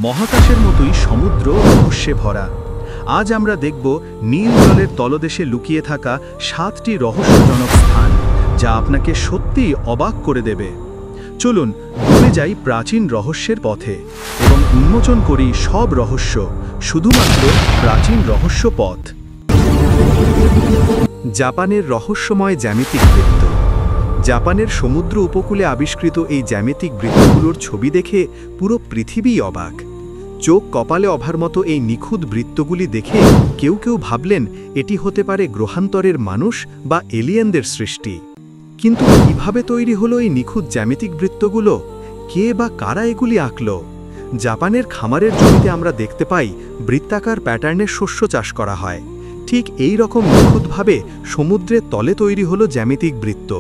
মহাকাশের মতোই সমুদ্র রহস্যে ভরা। আজ আমরা দেখব নীল জলের তলদেশে লুকিয়ে থাকা 7টি রহস্যজনক স্থান, যা আপনাকে সত্যিই অবাক করে দেবে। চলুন ডুবে যাই প্রাচীন রহস্যের পথে এবং উন্মোচন করি সব রহস্য, শুধুমাত্র প্রাচীন রহস্য পথ। জাপানের রহস্যময় জ্যামিতিক বৃত্ত। জাপানের সমুদ্র উপকূলে আবিষ্কৃত এই জ্যামিতিক বৃত্তগুলোর ছবি দেখে পুরো পৃথিবীই অবাক। চোখ কপালে অভার মতো এই নিখুঁত বৃত্তগুলি দেখে কেউ কেউ ভাবলেন এটি হতে পারে গ্রহান্তরের মানুষ বা এলিয়েনদের সৃষ্টি। কিন্তু কিভাবে তৈরি হলো এই নিখুঁত জ্যামিতিক বৃত্তগুলো? কে বা কারা এগুলি আঁকল? জাপানের খামারের জমিতে আমরা দেখতে পাই বৃত্তাকার প্যাটার্নের শস্য চাষ করা হয়। ঠিক এই রকম নিখুঁতভাবে সমুদ্রের তলে তৈরি হলো জ্যামিতিক বৃত্ত।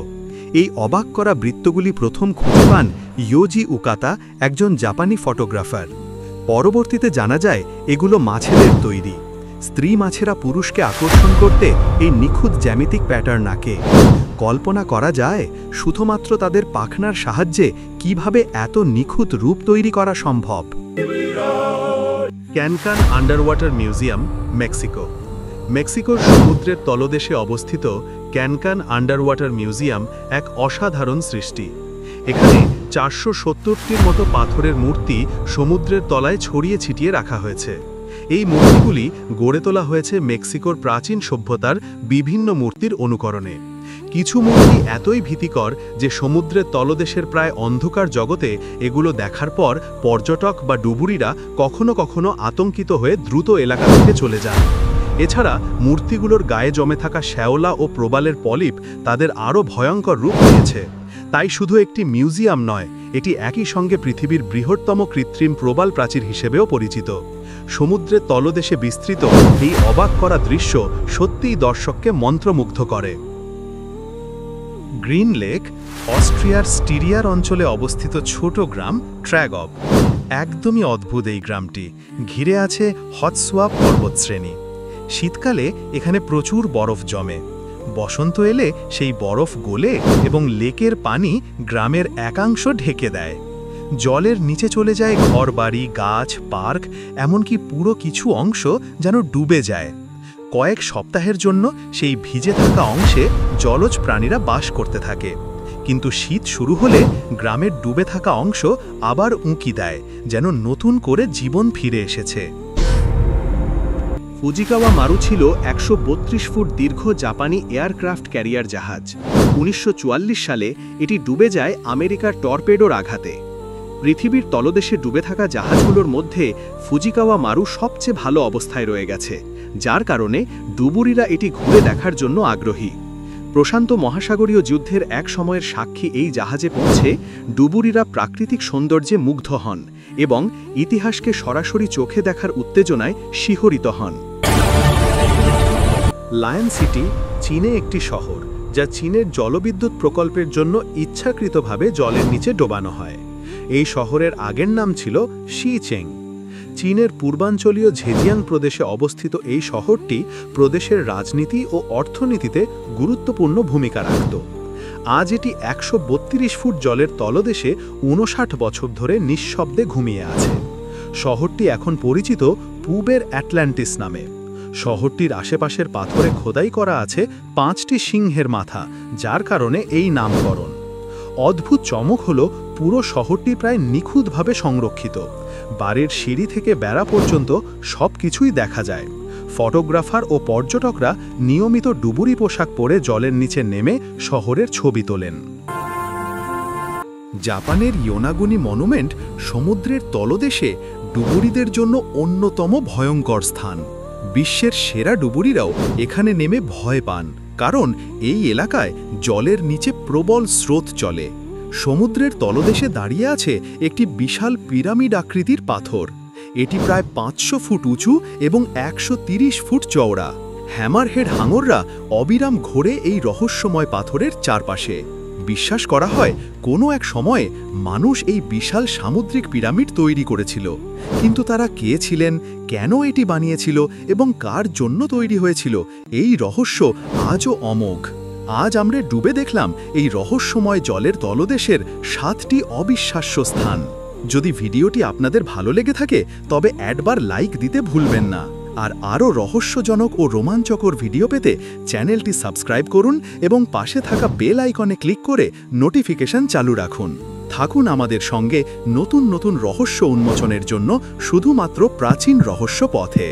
এই অবাক করা বৃত্তগুলি প্রথম খুঁজে পান ইয়োজি উকাতা, একজন জাপানি ফটোগ্রাফার। পরবর্তীতে জানা যায় এগুলো মাছেদের তৈরি। স্ত্রী মাছেরা পুরুষকে আকর্ষণ করতে এই নিখুঁত জ্যামিতিক প্যাটার্ন আঁকে। কল্পনা করা যায় শুধুমাত্র তাদের পাখনার সাহায্যে কিভাবে এত নিখুঁত রূপ তৈরি করা সম্ভব। ক্যানকান আন্ডারওয়াটার মিউজিয়াম, মেক্সিকো। মেক্সিকোর সমুদ্রের তলদেশে অবস্থিত ক্যানকান আন্ডারওয়াটার মিউজিয়াম এক অসাধারণ সৃষ্টি। এখানে 470টির মতো পাথরের মূর্তি সমুদ্রের তলায় ছড়িয়ে ছিটিয়ে রাখা হয়েছে। এই মূর্তিগুলি গড়ে তোলা হয়েছে মেক্সিকোর প্রাচীন সভ্যতার বিভিন্ন মূর্তির অনুকরণে। কিছু মূর্তি এতই ভীতিকর যে সমুদ্রের তলদেশের প্রায় অন্ধকার জগতে এগুলো দেখার পর পর্যটক বা ডুবুরিরা কখনো কখনো আতঙ্কিত হয়ে দ্রুত এলাকা থেকে চলে যান। এছাড়া মূর্তিগুলোর গায়ে জমে থাকা শ্যাওলা ও প্রবালের পলিপ তাদের আরও ভয়ঙ্কর রূপ দিয়েছে। তাই শুধু একটি মিউজিয়াম নয়, এটি একই সঙ্গে পৃথিবীর বৃহত্তম কৃত্রিম প্রবাল প্রাচীর হিসেবেও পরিচিত। সমুদ্রের তলদেশে বিস্তৃত এই অবাক করা দৃশ্য সত্যিই দর্শককে মন্ত্রমুগ্ধ করে। গ্রিন লেক, অস্ট্রিয়ার স্টিরিয়ার অঞ্চলে অবস্থিত ছোট গ্রাম ট্র্যাগব। একদমই অদ্ভুত এই গ্রামটি। ঘিরে আছে হটসোয়া পর্বতশ্রেণী। শীতকালে এখানে প্রচুর বরফ জমে। বসন্ত এলে সেই বরফ গলে এবং লেকের পানি গ্রামের একাংশ ঢেকে দেয়। জলের নিচে চলে যায় ঘরবাড়ি, গাছ, পার্ক, এমনকি পুরো কিছু অংশ যেন ডুবে যায়। কয়েক সপ্তাহের জন্য সেই ভিজে থাকা অংশে জলজ প্রাণীরা বাস করতে থাকে। কিন্তু শীত শুরু হলে গ্রামের ডুবে থাকা অংশ আবার উঁকি দেয়, যেন নতুন করে জীবন ফিরে এসেছে। ফুজিকাওয়া মারু ছিল 132 ফুট দীর্ঘ জাপানি এয়ারক্রাফট ক্যারিয়ার জাহাজ। 1944 সালে এটি ডুবে যায় আমেরিকার টর্পেডোর আঘাতে। পৃথিবীর তলদেশে ডুবে থাকা জাহাজগুলোর মধ্যে ফুজিকাওয়া মারু সবচেয়ে ভালো অবস্থায় রয়ে গেছে, যার কারণে ডুবুরিরা এটি ঘুরে দেখার জন্য আগ্রহী। প্রশান্ত মহাসাগরীয় যুদ্ধের এক সময়ের সাক্ষী এই জাহাজে পৌঁছে ডুবুরিরা প্রাকৃতিক সৌন্দর্যে মুগ্ধ হন এবং ইতিহাসকে সরাসরি চোখে দেখার উত্তেজনায় শিহরিত হন। লায়ন সিটি চীনে একটি শহর, যা চীনের জলবিদ্যুৎ প্রকল্পের জন্য ইচ্ছাকৃতভাবে জলের নিচে ডোবানো হয়। এই শহরের আগের নাম ছিল শিচেং। চীনের পূর্বাঞ্চলীয় ঝেজিয়াং প্রদেশে অবস্থিত এই শহরটি প্রদেশের রাজনীতি ও অর্থনীতিতে গুরুত্বপূর্ণ ভূমিকা রাখত। আজ এটি 132 ফুট জলের তলদেশে 59 বছর ধরে নিঃশব্দে ঘুমিয়ে আছে। শহরটি এখন পরিচিত পূবের অ্যাটলান্টিস নামে। শহরটির আশেপাশের পাথরে খোদাই করা আছে 5টি সিংহের মাথা, যার কারণে এই নামকরণ। অদ্ভুত চমক হল পুরো শহরটি প্রায় নিখুঁতভাবে সংরক্ষিত। বাড়ির সিঁড়ি থেকে বেড়া পর্যন্ত সবকিছুই দেখা যায়। ফটোগ্রাফার ও পর্যটকরা নিয়মিত ডুবুরি পোশাক পরে জলের নিচে নেমে শহরের ছবি তোলেন। জাপানের ইয়োনাগুনি মনুমেন্ট সমুদ্রের তলদেশে ডুবুরিদের জন্য অন্যতম ভয়ঙ্কর স্থান। বিশ্বের সেরা ডুবুরিরাও এখানে নেমে ভয় পান, কারণ এই এলাকায় জলের নিচে প্রবল স্রোত চলে। সমুদ্রের তলদেশে দাঁড়িয়ে আছে একটি বিশাল পিরামিড আকৃতির পাথর। এটি প্রায় 500 ফুট উঁচু এবং 130 ফুট চওড়া। হ্যামারহেড হাঙররা অবিরাম ঘোরে এই রহস্যময় পাথরের চারপাশে। বিশ্বাস করা হয় কোনো এক সময়ে মানুষ এই বিশাল সামুদ্রিক পিরামিড তৈরি করেছিল। কিন্তু তারা কে ছিলেন, কেন এটি বানিয়েছিল এবং কার জন্য তৈরি হয়েছিল, এই রহস্য আজও অমোঘ। আজ আমরা ডুবে দেখলাম এই রহস্যময় জলের তলদেশের 7টি অবিশ্বাস্য স্থান। যদি ভিডিওটি আপনাদের ভালো লেগে থাকে তবে একবার লাইক দিতে ভুলবেন না। আর আরও রহস্যজনক ও রোমাঞ্চকর ভিডিও পেতে চ্যানেলটি সাবস্ক্রাইব করুন এবং পাশে থাকা বেল আইকনে ক্লিক করে নোটিফিকেশন চালু রাখুন। থাকুন আমাদের সঙ্গে নতুন নতুন রহস্য উন্মোচনের জন্য শুধুমাত্র প্রাচীন রহস্য পথে।